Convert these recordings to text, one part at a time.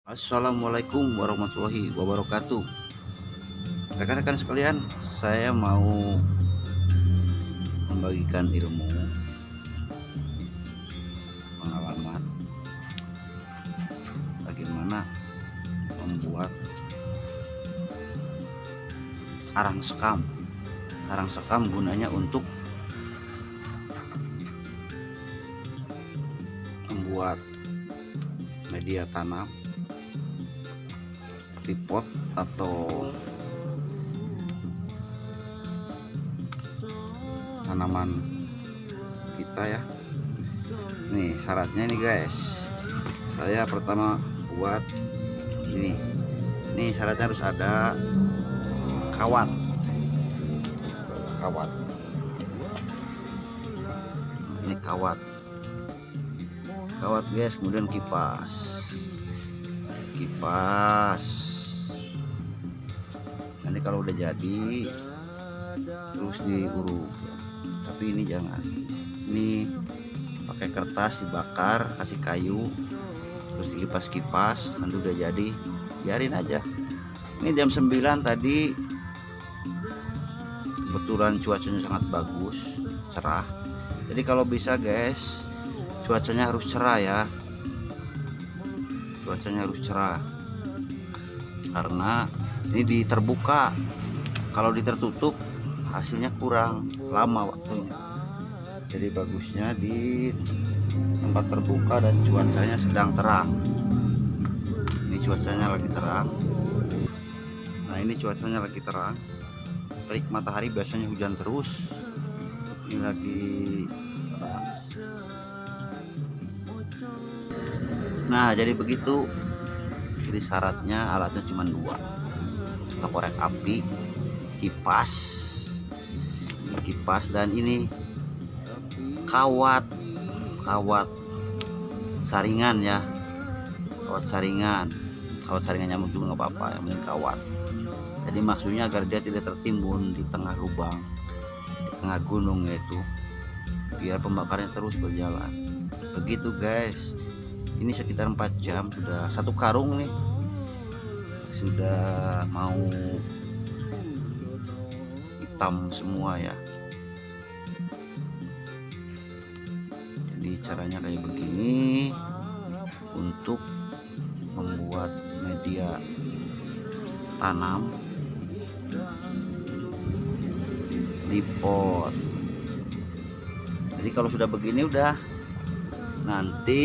Assalamualaikum warahmatullahi wabarakatuh. Rekan-rekan sekalian, saya mau membagikan ilmu pengalaman bagaimana membuat arang sekam. Arang sekam gunanya untuk membuat media tanam seperti pot atau tanaman kita ya. Nih syaratnya nih guys, saya pertama buat ini syaratnya harus ada kawat ini kawat guys, kemudian kipas nanti kalau udah jadi terus diurut, tapi ini jangan, ini pakai kertas dibakar, kasih kayu, terus dikipas-kipas, nanti udah jadi biarin aja. Ini jam 9 tadi, kebetulan cuacanya sangat bagus, cerah. Jadi kalau bisa guys, cuacanya harus cerah ya, karena ini di terbuka. Kalau di tertutup hasilnya kurang lama waktunya. Jadi bagusnya di tempat terbuka dan cuacanya sedang terang. Ini cuacanya lagi terang. Nah ini cuacanya lagi terang, terik matahari, biasanya hujan terus, ini lagi terang. Nah jadi begitu. Jadi syaratnya alatnya cuma 2, korek api, kipas, dan ini kawat saringan ya, kawat saringan nyamuk juga nggak apa-apa, yang penting kawat. Jadi maksudnya agar dia tidak tertimbun di tengah lubang, di tengah gunung itu, biar pembakarnya terus berjalan. Begitu guys. Ini sekitar 4 jam, sudah 1 karung nih, sudah mau hitam semua ya. Jadi caranya kayak begini untuk membuat media tanam di pot. Jadi kalau sudah begini udah, nanti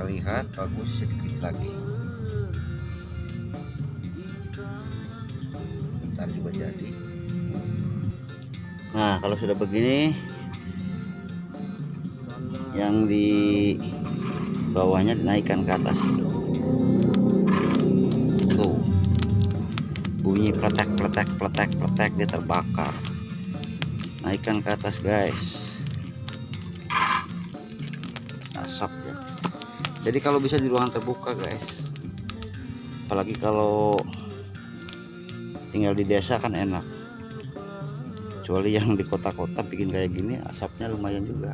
kita lihat bagus sedikit lagi, ntar juga jadi. Nah kalau sudah begini, yang di bawahnya dinaikkan ke atas, tuh bunyi pletek dia terbakar. Naikkan ke atas guys, asap ya. Jadi kalau bisa di ruangan terbuka guys, apalagi kalau tinggal di desa kan enak, kecuali yang di kota-kota bikin kayak gini asapnya lumayan juga.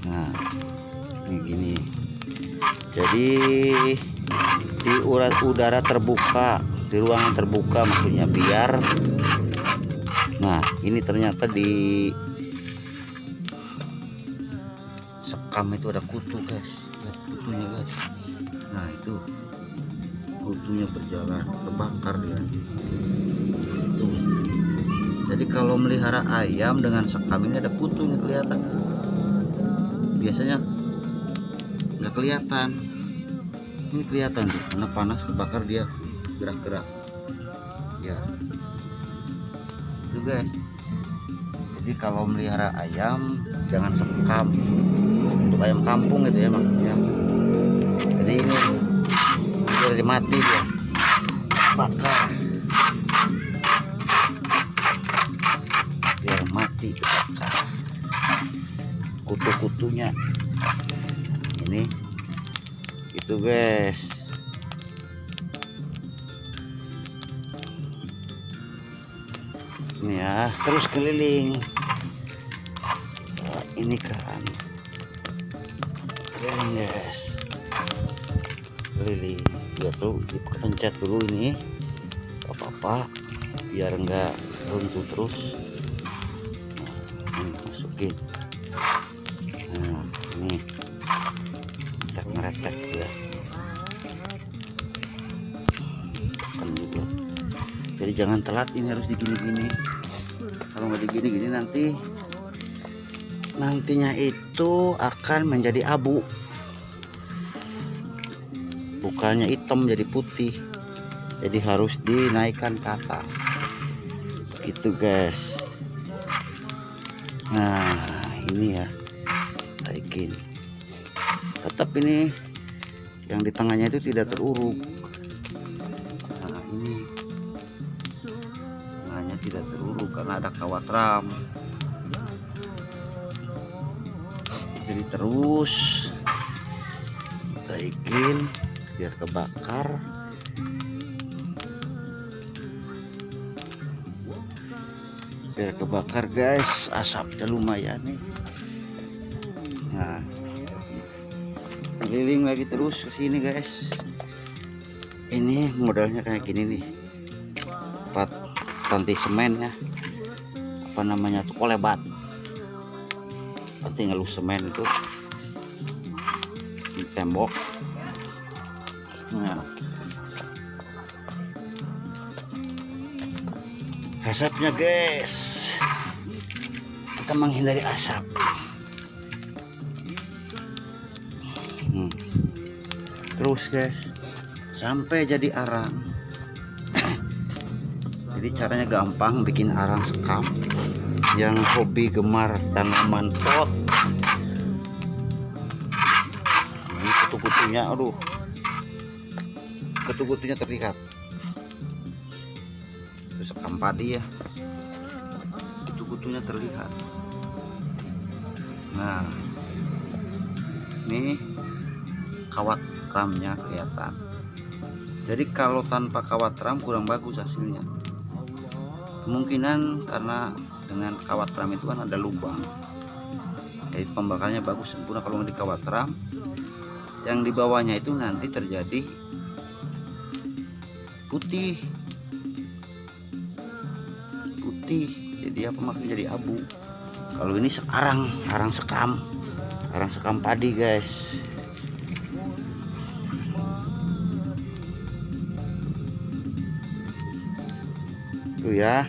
Nah ini gini, jadi di udara terbuka, di ruangan terbuka maksudnya, biar nah ini ternyata di sekam itu ada kutu guys, lihat kutunya guys. Nah itu kutunya berjalan, terbakar dia tuh. Jadi kalau melihara ayam dengan sekam ini ada kutunya kelihatan, biasanya nggak kelihatan, ini kelihatan tuh, karena panas kebakar dia gerak-gerak ya itu guys. Jadi kalau melihara ayam jangan sekam, untuk ayam kampung itu ya maksudnya. Jadi ini biar mati dia bakar, biar mati bakar kutu-kutunya ini itu guys. Ini ya, terus keliling. ini kan keliling guys, keliling ya tuh, dipencet dulu ini apa-apa biar enggak runtuh terus. Nah, ini masukin. Nah ini kita ngeretek ya, tekan juga. Jadi jangan telat, ini harus digini-gini. Kalau nggak digini-gini nantinya itu akan menjadi abu, bukannya hitam jadi putih. Jadi harus dinaikkan ke atas gitu guys. Nah ini ya, naikin. Tetap ini yang di tengahnya itu tidak teruruk. Nah ini tengahnya tidak teruruk karena ada kawat ram. Jadi terus naikin biar kebakar. Biar kebakar guys, asapnya lumayan nih. Nah keliling lagi terus ke sini guys. Ini modalnya kayak gini nih, 4 rantai semen ya, apa namanya tuh, kolebat. Nanti ngelus semen itu di tembok. Nah asapnya guys, kita menghindari asap. Terus guys sampai jadi arang. Jadi caranya gampang bikin arang sekam. Yang hobi gemar tanaman pot, ini kutu-kutunya, aduh, kutu-kutunya terlihat. Itu sekam padi ya, kutu-kutunya terlihat. Nah ini kawat ramnya kelihatan. Jadi kalau tanpa kawat ram kurang bagus hasilnya. Kemungkinan karena dengan kawat ram itu kan ada lubang, jadi pembakarnya bagus sempurna. Kalau di kawat ram, yang di bawahnya itu nanti terjadi putih, jadi apa maksudnya, jadi abu. Kalau ini arang sekam padi guys. Tuh ya,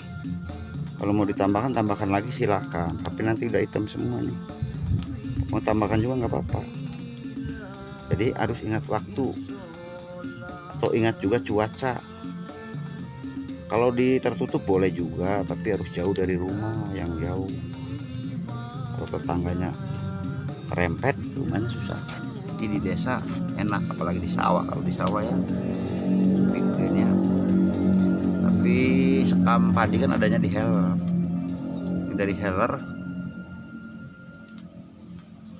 kalau mau ditambahkan tambahkan lagi silakan, tapi nanti udah hitam semua nih. Mau tambahkan juga nggak apa-apa. Jadi harus ingat waktu atau ingat juga cuaca. Kalau di tertutup boleh juga, tapi harus jauh dari rumah, yang jauh. Kalau tetangganya kerempet rumahnya susah. Ini di desa enak, apalagi di sawah. Kalau di sawah ya pikirnya. Tapi sekam padi kan adanya di heller. Dari heller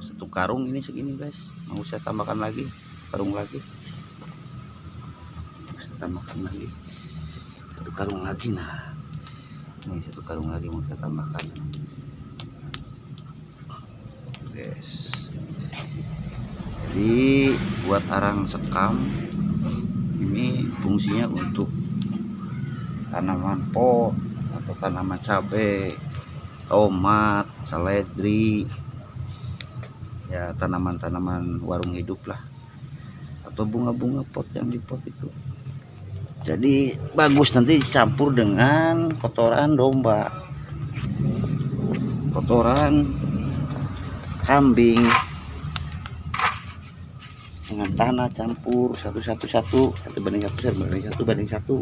1 karung ini segini guys. Mau saya tambahkan lagi karung lagi, saya tambahkan lagi 1 karung lagi. Nah ini 1 karung lagi mau saya tambahkan guys. Jadi buat arang sekam ini fungsinya untuk tanaman pot atau tanaman cabai, tomat, seledri, ya tanaman-tanaman warung hidup lah, atau bunga-bunga pot yang di pot itu. Jadi bagus nanti dicampur dengan kotoran domba, kotoran kambing, dengan tanah campur satu banding satu.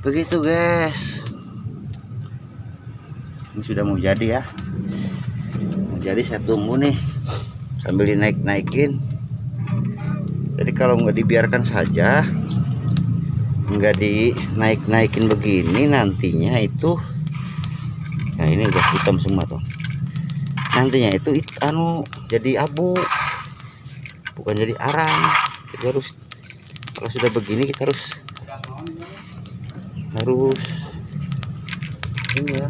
Begitu guys. Ini sudah mau jadi ya. Mau jadi, saya tunggu nih sambil dinaik-naikin. Jadi kalau nggak dibiarkan saja, nggak dinaik-naikin begini, nantinya itu, nah ini udah hitam semua tuh. Nantinya itu jadi abu, bukan jadi arang. Jadi harus, kalau sudah begini kita harus ini ya,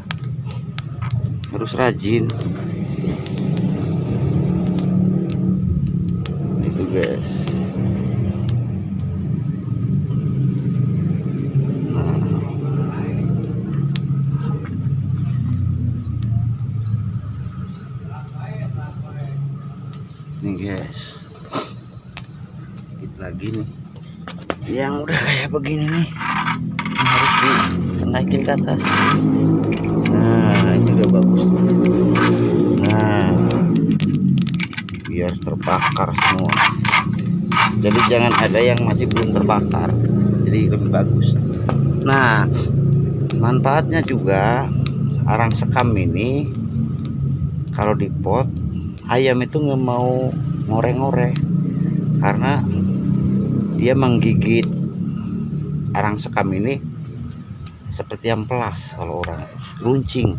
harus rajin. guys. Nah, ini guys, dikit lagi nih yang udah kayak begini nih, harus dinaikin ke atas. Nah, itu udah bagus tuh. Nah, biar terbakar semua, jadi jangan ada yang masih belum terbakar, jadi lebih bagus. Nah, manfaatnya juga arang sekam ini kalau di pot, ayam itu nggak mau ngoreng-ngoreng karena dia menggigit arang sekam ini seperti amplas, kalau orang runcing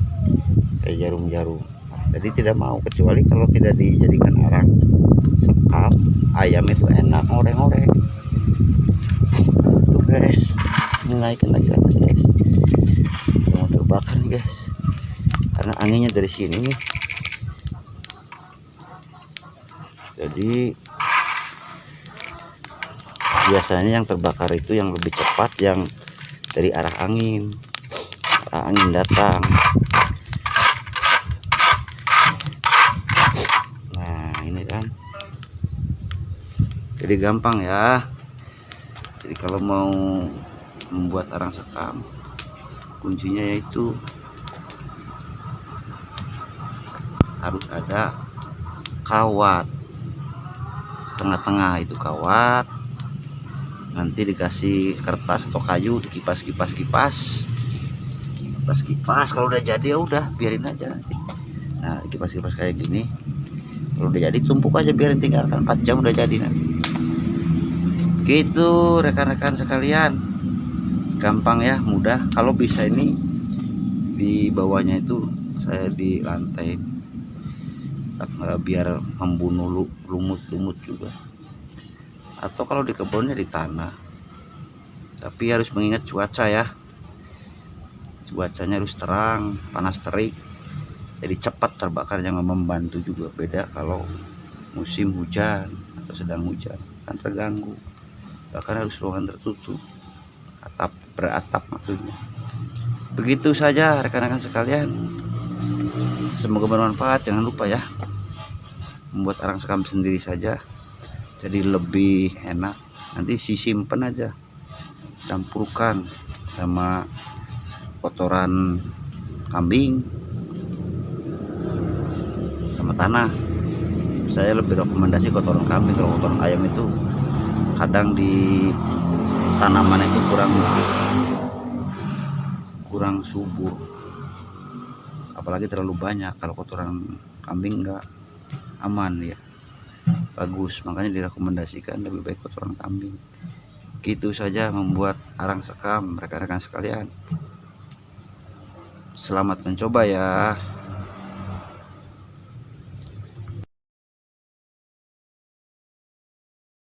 kayak jarum-jarum. Jadi tidak mau, kecuali kalau tidak dijadikan arang sekam, ayam itu enak ngoreng-ngoreng. Tuh guys, ini naikin lagi ke atas guys, mau terbakar nih guys, karena anginnya dari sini nih. Jadi biasanya yang terbakar itu yang lebih cepat yang dari arah angin datang. Nah, ini kan jadi gampang ya. Jadi kalau mau membuat arang sekam, kuncinya yaitu harus ada kawat, tengah-tengah itu kawat, nanti dikasih kertas atau kayu, dikipas. Kalau udah jadi ya udah biarin aja nanti. Nah, kipas kayak gini, kalau udah jadi tumpuk aja, biarin, tinggalkan 4 jam udah jadi nanti. Gitu rekan-rekan sekalian, gampang ya, mudah. Kalau bisa ini di bawahnya itu saya di lantai biar membunuh lumut-lumut juga, atau kalau di kebunnya di tanah. Tapi harus mengingat cuaca ya, cuacanya harus terang, panas terik, jadi cepat terbakarnya, membantu juga. Beda kalau musim hujan atau sedang hujan, kan terganggu. Bahkan harus ruangan tertutup, beratap maksudnya. Begitu saja rekan-rekan sekalian, semoga bermanfaat. Jangan lupa ya, membuat arang sekam sendiri saja jadi lebih enak. Nanti simpen aja, campurkan sama kotoran kambing sama tanah. Saya lebih rekomendasi kotoran kambing. Kalau kotoran ayam itu kadang di tanaman itu kurang subur, apalagi terlalu banyak. Kalau kotoran kambing enggak aman ya, bagus, makanya direkomendasikan lebih baik kotoran kambing. Gitu saja membuat arang sekam rekan-rekan sekalian. Selamat mencoba ya.